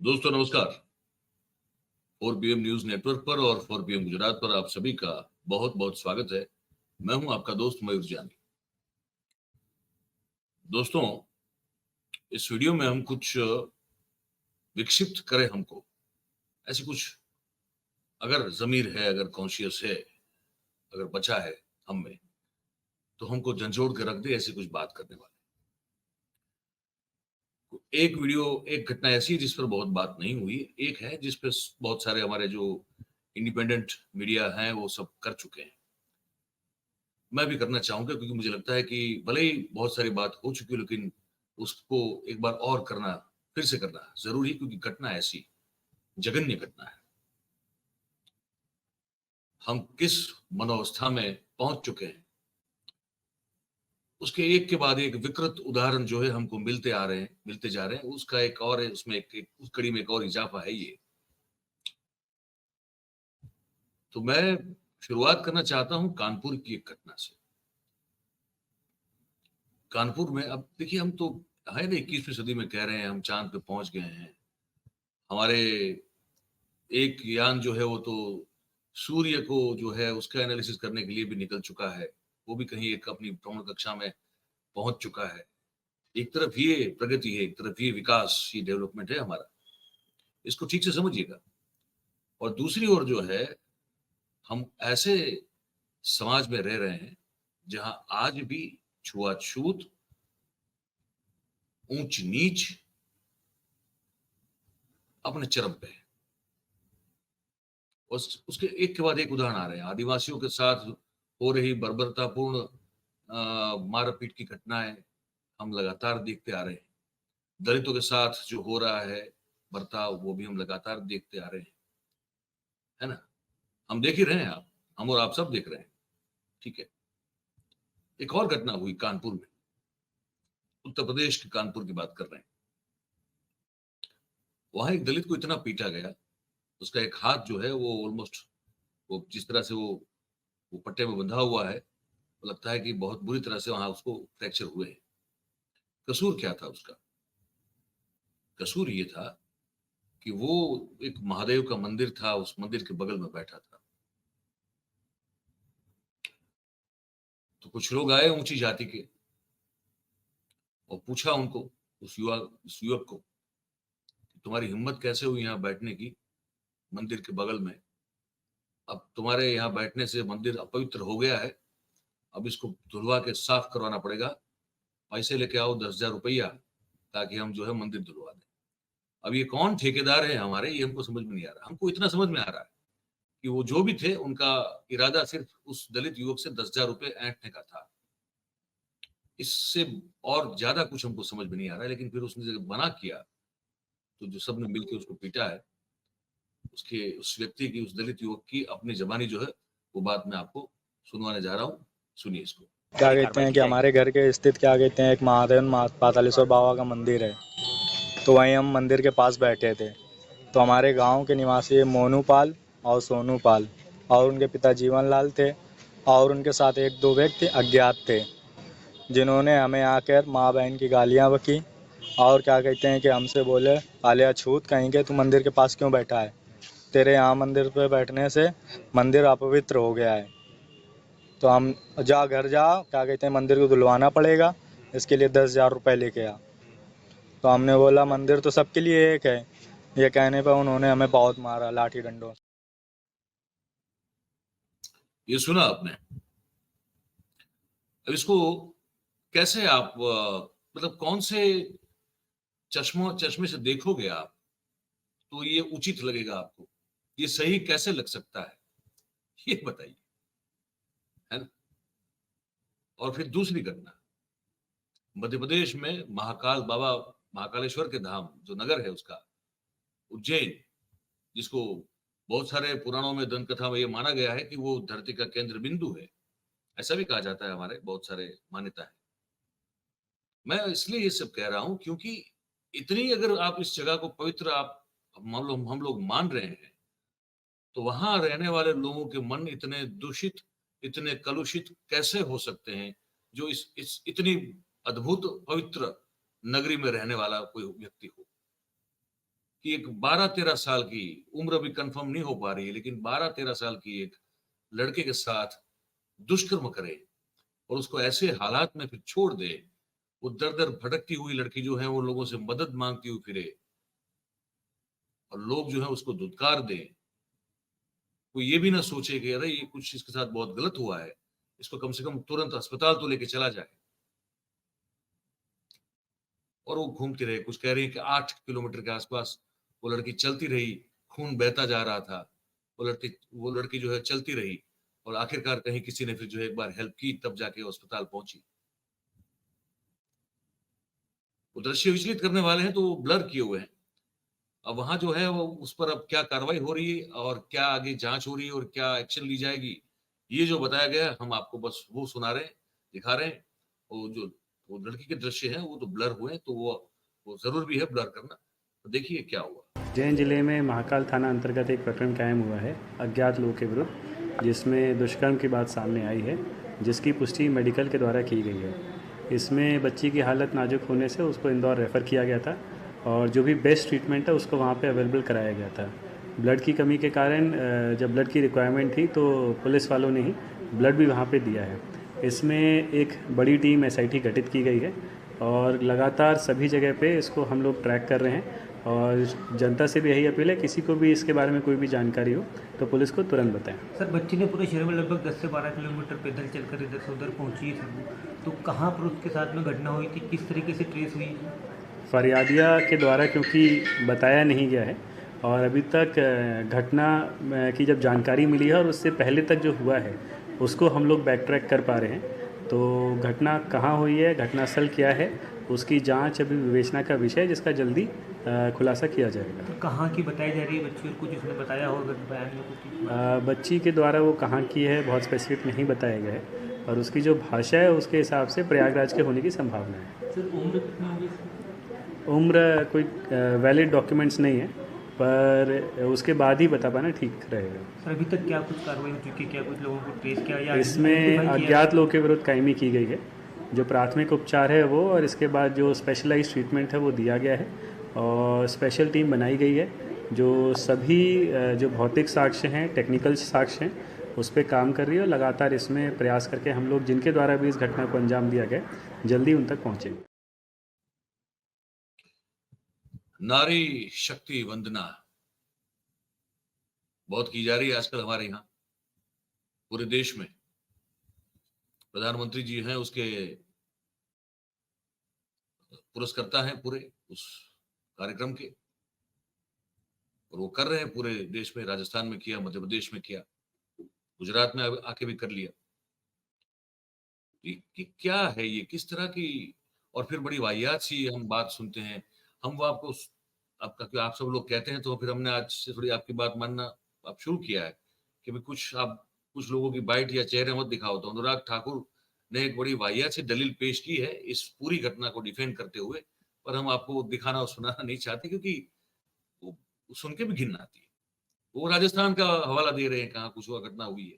दोस्तों नमस्कार। 4PM news network पर और 4PM गुजरात पर आप सभी का बहुत बहुत स्वागत है। मैं हूं आपका दोस्त मयूर जानी। दोस्तों, इस वीडियो में हम कुछ विकसित करें हमको, ऐसी कुछ अगर जमीर है, अगर कॉन्शियस है, अगर बचा है हम में, तो हमको झंझोड़ के रख दे, ऐसी कुछ बात करने वाले। एक वीडियो, एक घटना ऐसी है जिस पर बहुत बात नहीं हुई, एक है जिस पर बहुत सारे हमारे जो इंडिपेंडेंट मीडिया हैं वो सब कर चुके हैं। मैं भी करना चाहूंगा क्योंकि मुझे लगता है कि भले ही बहुत सारी बात हो चुकी है, लेकिन उसको एक बार और करना, फिर से करना जरूरी, क्योंकि घटना ऐसी जघन्य घटना है। हम किस मनोवस्था में पहुंच चुके हैं, उसके एक के बाद एक विकृत उदाहरण जो है हमको मिलते आ रहे हैं, मिलते जा रहे हैं। उसका एक और है, उसमें उस कड़ी में एक और इजाफा है ये। तो मैं शुरुआत करना चाहता हूं कानपुर की एक घटना से। कानपुर में, अब देखिए, हम तो है ना 21वीं सदी में, कह रहे हैं हम चांद पे पहुंच गए हैं। हमारे एक यान जो है वो तो सूर्य को जो है उसका एनालिसिस करने के लिए भी निकल चुका है। वो भी कहीं एक अपनी भ्रमण कक्षा में पहुंच चुका है। एक तरफ ये प्रगति है, एक तरफ ये विकास, ये डेवलपमेंट है हमारा, इसको ठीक से समझिएगा। और दूसरी ओर जो है, हम ऐसे समाज में रह रहे हैं जहां आज भी छुआछूत, ऊंच नीच अपने चरम पे है। उसके एक के बाद एक उदाहरण आ रहे हैं। आदिवासियों के साथ हो रही बर्बरतापूर्ण मारपीट की घटनाएं हम लगातार देखते आ रहे हैं। दलितों के साथ जो हो रहा है बर्ताव, वो भी हम लगातार देखते आ रहे हैं, है ना। हम देख ही रहे हैं, आप, हम और आप सब देख रहे हैं। ठीक है। एक और घटना हुई कानपुर में, उत्तर प्रदेश के कानपुर की बात कर रहे हैं। वहां एक दलित को इतना पीटा गया, उसका एक हाथ जो है वो ऑलमोस्ट, वो जिस तरह से वो पट्टे में बंधा हुआ है, तो लगता है कि बहुत बुरी तरह से वहां उसको फ्रैक्चर हुए हैं। कसूर क्या था उसका? कसूर ये था कि वो एक महादेव का मंदिर था, उस मंदिर के बगल में बैठा था। तो कुछ लोग आए ऊंची जाति के और पूछा उनको, उस युवक को, कि तुम्हारी हिम्मत कैसे हुई यहाँ बैठने की, मंदिर के बगल में? अब तुम्हारे यहाँ बैठने से मंदिर अपवित्र हो गया है, अब इसको धुलवा के साफ करवाना पड़ेगा। पैसे लेके आओ 10,000 रुपया, ताकि हम जो है मंदिर धुलवा दें। अब ये कौन ठेकेदार है हमारे, ये हमको समझ में नहीं आ रहा। हमको इतना समझ में आ रहा है कि वो जो भी थे, उनका इरादा सिर्फ उस दलित युवक से 10,000 रुपए ऐंठने का था। इससे और ज्यादा कुछ हमको समझ में नहीं आ रहा है। लेकिन फिर उसने जब मना किया, तो जो सबने मिलकर उसको पीटा है, उसके उस व्यक्ति की, उस दलित युवक की अपनी जबानी जो है, वो बात मैं आपको सुनवाने जा रहा हूँ। सुनिए इसको। क्या कहते हैं कि हमारे घर के स्थित क्या कहते हैं एक महादेव पातालेश्वर बाबा का मंदिर है। तो वहीं हम मंदिर के पास बैठे थे, तो हमारे गांव के निवासी मोनू पाल और सोनू पाल और उनके पिता जीवन लाल थे, और उनके साथ एक दो व्यक्ति अज्ञात थे, जिन्होंने हमें आकर माँ बहन की गालियाँ बकी। और क्या कहते हैं कि हमसे बोले, कालिया छूत कहीं के, तू मंदिर के पास क्यों बैठा है, तेरे यहाँ मंदिर पे बैठने से मंदिर अपवित्र हो गया है, तो हम जा घर जाओ, क्या कहते हैं मंदिर को धुलवाना पड़ेगा, इसके लिए 10,000 रुपये लेके आ। तो हमने बोला मंदिर तो सबके लिए एक है। ये कहने पर उन्होंने हमें बहुत मारा लाठी डंडों से। ये सुना आपने? अब इसको कैसे आप मतलब कौन से चश्मे से देखोगे आप तो ये उचित लगेगा आपको? ये सही कैसे लग सकता है, ये बताइए, है ना। और फिर दूसरी घटना, मध्य प्रदेश में महाकाल बाबा, महाकालेश्वर के धाम जो नगर है उसका, उज्जैन, जिसको बहुत सारे पुराणों में, दंत कथा में ये माना गया है कि वो धरती का केंद्र बिंदु है। ऐसा भी कहा जाता है, हमारे बहुत सारे मान्यता है। मैं इसलिए ये सब कह रहा हूं क्योंकि इतनी अगर आप इस जगह को पवित्र, आप हम लोग मान रहे हैं, तो वहां रहने वाले लोगों के मन इतने दूषित, इतने कलुषित कैसे हो सकते हैं, जो इस इतनी अद्भुत पवित्र नगरी में रहने वाला कोई व्यक्ति हो। कि एक 12-13 साल की उम्र अभी कंफर्म नहीं हो पा रही है, लेकिन 12-13 साल की एक लड़के के साथ दुष्कर्म करे और उसको ऐसे हालात में फिर छोड़ दे। वो दर-दर भटकती हुई लड़की जो है, वो लोगों से मदद मांगती हुई फिरे और लोग जो है उसको धुतकार दें। कोई ये भी ना सोचे कि अरे ये कुछ इसके साथ बहुत गलत हुआ है, इसको कम से कम तुरंत अस्पताल तो लेके चला जाए। और वो घूमती रही, कुछ कह रही है कि 8 किलोमीटर के आसपास वो लड़की चलती रही, खून बहता जा रहा था। वो लड़की जो है चलती रही और आखिरकार कहीं किसी ने फिर जो है एक बार हेल्प की, तब जाके वो अस्पताल पहुंची। वो दृश्य विचलित करने वाले हैं तो वो ब्लर किए हुए हैं। अब वहां जो है वो उस पर अब क्या कार्रवाई हो रही है और क्या आगे जांच हो रही है और क्या एक्शन ली जाएगी, ये जो बताया गया है, हम आपको बस वो सुना रहे हैं, दिखा रहे हैं। वो लड़की के दृश्य हैं वो तो ब्लर हुए हैं, तो वो जरूर भी है ब्लर करना। तो देखिए क्या हुआ। उज्जैन जिले में महाकाल थाना अंतर्गत एक प्रकरण कायम हुआ है अज्ञात लोगों के विरुद्ध, जिसमें दुष्कर्म की बात सामने आई है, जिसकी पुष्टि मेडिकल के द्वारा की गई है। इसमें बच्ची की हालत नाजुक होने से उसको इंदौर रेफ़र किया गया था और जो भी बेस्ट ट्रीटमेंट है उसको वहाँ पे अवेलेबल कराया गया था। ब्लड की कमी के कारण जब ब्लड की रिक्वायरमेंट थी तो पुलिस वालों ने ही ब्लड भी वहाँ पे दिया है। इसमें एक बड़ी टीम एसआईटी गठित की गई है और लगातार सभी जगह पे इसको हम लोग ट्रैक कर रहे हैं और जनता से भी यही अपील है, किसी को भी इसके बारे में कोई भी जानकारी हो तो पुलिस को तुरंत बताएं। सर, बच्ची ने पूरे शहर में लगभग 10 से 12 किलोमीटर पैदल चलकर इधर से उधर पहुंची है सर, तो कहाँ पर उसके साथ में घटना हुई थी, किस तरीके से ट्रेस हुई? फरियादिया के द्वारा क्योंकि बताया नहीं गया है और अभी तक घटना की जब जानकारी मिली है और उससे पहले तक जो हुआ है उसको हम लोग बैक ट्रैक कर पा रहे हैं। तो घटना कहाँ हुई है, घटनास्थल क्या है, उसकी जांच अभी विवेचना का विषय है, जिसका जल्दी खुलासा किया जाएगा। तो कहाँ की बताई जा रही है बच्ची और कुछ उसने बताया हो अगर बयान में कुछ? बच्ची के द्वारा वो कहाँ की है बहुत स्पेसिफिक नहीं बताया गया है और उसकी जो भाषा है उसके हिसाब से प्रयागराज के होने की संभावना है। सर, उम्र कितनी होगी? उम्र कोई वैलिड डॉक्यूमेंट्स नहीं है, पर उसके बाद ही बता पाना ठीक रहेगा। सर, अभी तक क्या कुछ कार्रवाई हो चुकी है, क्या कुछ लोगों को ट्रेस किया या इसमें अज्ञात लोगों के विरुद्ध कायमी की गई है। जो प्राथमिक उपचार है वो और इसके बाद जो स्पेशलाइज्ड ट्रीटमेंट है वो दिया गया है और स्पेशल टीम बनाई गई है जो सभी जो भौतिक साक्ष्य हैं, टेक्निकल साक्ष्य हैं, उस पर काम कर रही है और लगातार इसमें प्रयास करके हम लोग जिनके द्वारा भी इस घटना को अंजाम दिया गया जल्दी उन तक पहुँचेंगे। नारी शक्ति वंदना बहुत की जा रही है आजकल हमारे यहाँ पूरे देश में। प्रधानमंत्री जी हैं उसके पुरस्कर्ता हैं पूरे उस कार्यक्रम के, और वो कर रहे हैं पूरे देश में। राजस्थान में किया, मध्य प्रदेश में किया, गुजरात में आके भी कर लिया। कि क्या है ये, किस तरह की, और फिर बड़ी वाहियात सी हम बात सुनते हैं। हम वो आपको आप सब लोग कहते हैं तो फिर हमने आज से थोड़ी आपकी बात मानना आप शुरू किया है कि भी कुछ लोगों की बाइट या चेहरे मत दिखाओ। तो अनुराग ठाकुर ने एक बड़ी वाहियात से दलील पेश की है इस पूरी घटना को डिफेंड करते हुए, पर हम आपको दिखाना और सुनाना नहीं चाहते क्योंकि वो सुन के भी घिन आती है। वो राजस्थान का हवाला दे रहे हैं, कहाँ कुछ हुआ घटना हुई है।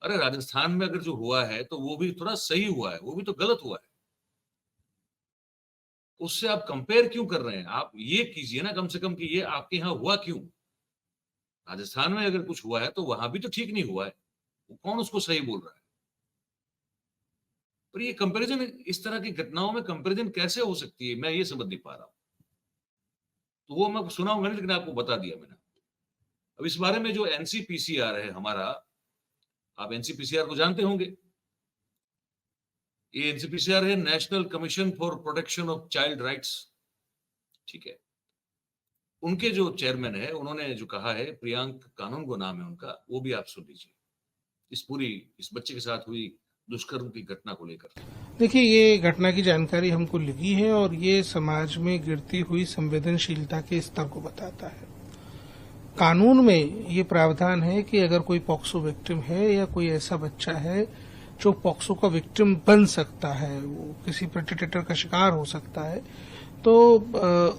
अरे राजस्थान में अगर जो हुआ है तो वो भी थोड़ा सही हुआ है, वो भी तो गलत हुआ है। उससे आप कंपेयर क्यों कर रहे हैं? आप ये कीजिए ना कम से कम कि ये आपके यहाँ हुआ क्यों। राजस्थान में अगर कुछ हुआ है तो वहां भी तो ठीक नहीं हुआ है, वो कौन उसको सही बोल रहा है? पर ये कंपैरिजन, इस तरह की घटनाओं में कंपैरिजन कैसे हो सकती है, मैं ये समझ नहीं पा रहा हूं। तो वो मैं सुनाऊंगा नहीं, लेकिन आपको बता दिया मैंने। अब इस बारे में जो एनसीपीसीआर है हमारा, आप एनसीपीसीआर को जानते होंगे। ये एनसीपीसीआर है national commission for protection of child rights, ठीक है। उनके जो चेयरमैन है उन्होंने जो कहा है, प्रियांक कानून को नाम है उनका, वो भी आप सुन लीजिए इस बच्चे के साथ हुई दुष्कर्म की घटना को लेकर। देखिए, ये घटना की जानकारी हमको लगी है और ये समाज में गिरती हुई संवेदनशीलता के स्तर को बताता है। कानून में ये प्रावधान है कि अगर कोई पॉक्सो विक्टिम है या कोई ऐसा बच्चा है जो पॉक्सो का विक्टिम बन सकता है, वो किसी प्रेडेटर का शिकार हो सकता है, तो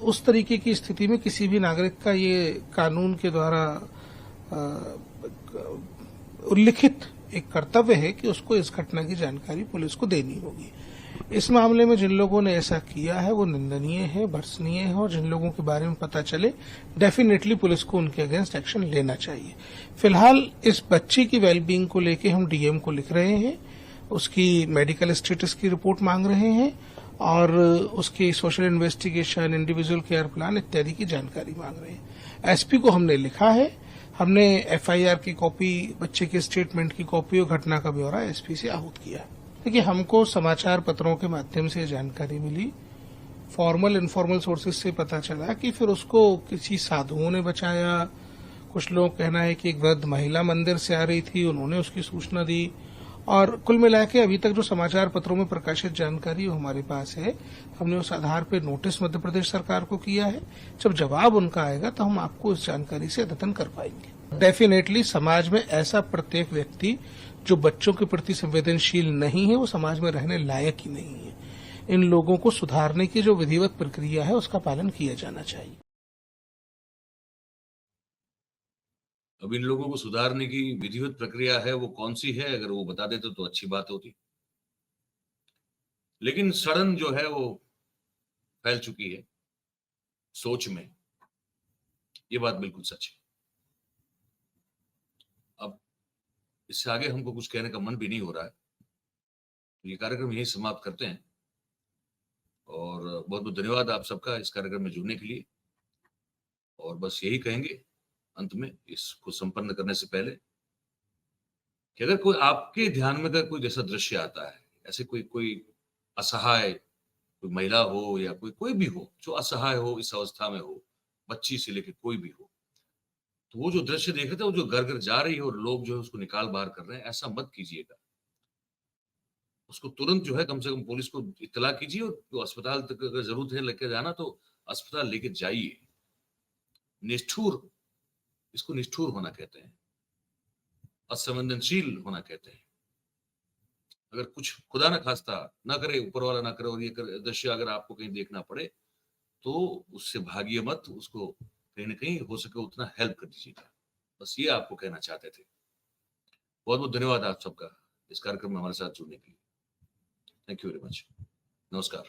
उस तरीके की स्थिति में किसी भी नागरिक का ये कानून के द्वारा उल्लिखित एक कर्तव्य है कि उसको इस घटना की जानकारी पुलिस को देनी होगी। इस मामले में जिन लोगों ने ऐसा किया है वो निंदनीय है, भर्त्सनीय है, और जिन लोगों के बारे में पता चले डेफिनेटली पुलिस को उनके अगेंस्ट एक्शन लेना चाहिए। फिलहाल इस बच्ची की वेलबींग को लेके हम डीएम को लिख रहे हैं, उसकी मेडिकल स्टेटस की रिपोर्ट मांग रहे हैं और उसकी social investigation, individual care plan इत्यादि की जानकारी मांग रहे हैं। एसपी को हमने लिखा है, हमने एफआईआर की कॉपी, बच्चे के स्टेटमेंट की कॉपी और घटना का ब्यौरा एसपी से आहूत किया है। देखिए, हमको समाचार पत्रों के माध्यम से जानकारी मिली, फॉर्मल इनफॉर्मल सोर्सेज से पता चला कि फिर उसको किसी साधुओं ने बचाया। कुछ लोग कहना है कि एक वृद्ध महिला मंदिर से आ रही थी, उन्होंने उसकी सूचना दी, और कुल मिला के अभी तक जो समाचार पत्रों में प्रकाशित जानकारी वो हमारे पास है। हमने उस आधार पर नोटिस मध्य प्रदेश सरकार को किया है। जब जवाब उनका आएगा तो हम आपको इस जानकारी से अद्यतन कर पाएंगे। डेफिनेटली समाज में ऐसा प्रत्येक व्यक्ति जो बच्चों के प्रति संवेदनशील नहीं है वो समाज में रहने लायक ही नहीं है। इन लोगों को सुधारने की जो विधिवत प्रक्रिया है उसका पालन किया जाना चाहिए। अब इन लोगों को सुधारने की विधिवत प्रक्रिया है वो कौन सी है, अगर वो बता देते तो अच्छी बात होती। लेकिन सड़न जो है वो फैल चुकी है सोच में, ये बात बिल्कुल सच है। अब इससे आगे हमको कुछ कहने का मन भी नहीं हो रहा है, तो ये कार्यक्रम यही समाप्त करते हैं। और बहुत बहुत धन्यवाद आप सबका इस कार्यक्रम में जुड़ने के लिए। और बस यही कहेंगे अंत में इसको संपन्न करने से पहले कि अगर कोई आपके ध्यान में अगर कोई जैसा दृश्य आता है, ऐसे कोई असहाय कोई महिला हो या कोई भी हो जो असहाय हो, इस अवस्था में हो, बच्ची से लेकर कोई भी हो, तो वो जो दृश्य देख रहे थे, वो जो घर घर जा रही है और लोग जो है उसको निकाल बाहर कर रहे हैं, ऐसा मत कीजिएगा। उसको तुरंत जो है कम से कम पुलिस को इत्तला कीजिए, और जो अस्पताल तक अगर जरूरत है लेकर जाना तो अस्पताल लेके जाइए। निष्ठुर, इसको निष्ठुर होना कहते हैं, असंवेदनशील होना कहते हैं। अगर कुछ खुदा ना खास्ता ना करे, ऊपर वाला ना करे, और ये दृश्य अगर आपको कहीं देखना पड़े तो उससे भागिए मत, उसको कहीं ना कहीं हो सके उतना हेल्प कर दीजिएगा। बस ये आपको कहना चाहते थे। बहुत बहुत धन्यवाद आप सबका इस कार्यक्रम में हमारे साथ जुड़ने के लिए। Thank you very much. नमस्कार।